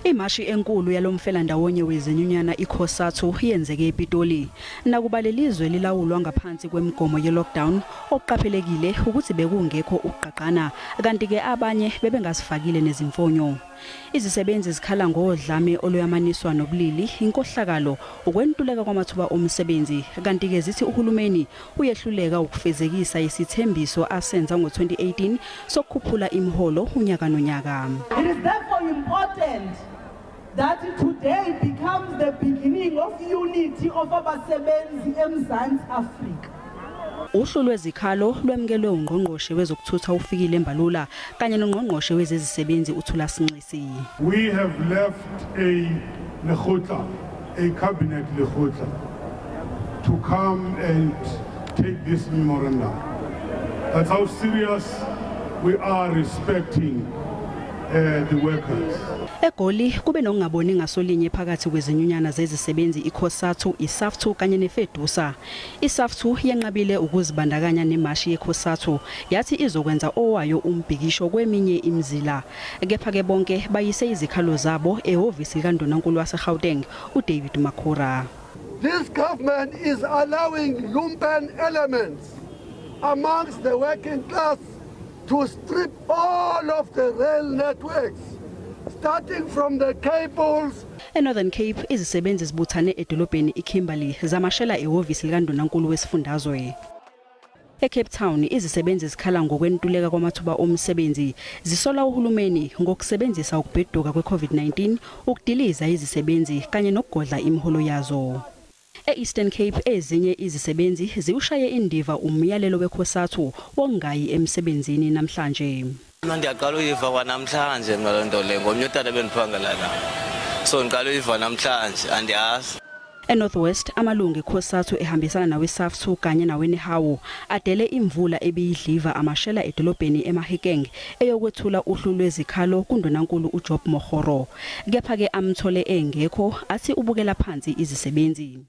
Imashi enkulu yalomfela ndawonye wezinyunyana iKhosathu yenzeke ePitoli. Nakuba lelizwe lilawulwa ngaphansi kwemigomo ye-lockdown, okuqaphelekile ukuthi bekungekho ukuqaqana, kanti ke abanye bebengasifakile nezimfonyo. Izisebenzi zikhala ngodlame oluyamaniswa nobulili, inkohlakalo, ukwentuleka kwamathuba omsebenzi, kanti ke zithi uhulumeni uyehluleka ukufezekisa isithembiso asenza ngo-2018 sokukhuphula imiholo unyaka nonyaka. It is therefore important that today becomes the beginning of unity of abasebenzi eMzansi Afrika. Uhlu lwezikhalo lwemkelwe ungqongqoshe wezokuthutha ufikile Embalula kanye nongqongqoshe wezezisebenzi uThula Sinxisi. We have left a cabinet lekgotla to come and take this memorandum. That's how serious we are respecting the workers. Egoli kube nokungaboni ngasolinye phakathi kwezinyunyana zezisebenzi iKhosathu, iSAFTU kanye neFEDUSA. iSAFTU yenqabile ukuzibandakanya nemashi yeKhosathu, yathi izokwenza owayo umbhikisho kweminye imizila. Kepha ke bonke bayise izikhalo zabo ehhovisi kaNdunankulu waseGauteng uDavid Makhura. This government is allowing lumpen elements amongst the working class to strip all of the rail networks, starting from the cables. eNorthern Cape izisebenzi zibuthane edolobheni iKimberley zamashela ehhovisi likaNdunankulu wesifundazwe. eCape Town izisebenzi zikhala ngokwentuleka kwamathuba omsebenzi, zisola uhulumeni ngokusebenzisa ukubheduka kweCovid-19 ukudiliza izisebenzi kanye nokugodla imiholo yazo. E-Eastern Cape ezinye izisebenzi ziushaye indiva umyalelo weKhosathu wongayi emsebenzini namhlanje. Ndiyaqala uyiva kwanamhlanje ngalonto le ngomnyutana bendiphangela la. So ngiqala uyiva namhlanje andiyazi. eNorthwest amalungu eKhosathu ehambisana naweSAFTU kanye naweNehawu adele imvula ebiyidliva amashela edolobheni eMahikeng eyokwethula uhlu lwezikhalo kuNdunankulu uJob Mohoro. Kepha ke amthole engekho athi ubukela phansi izisebenzi.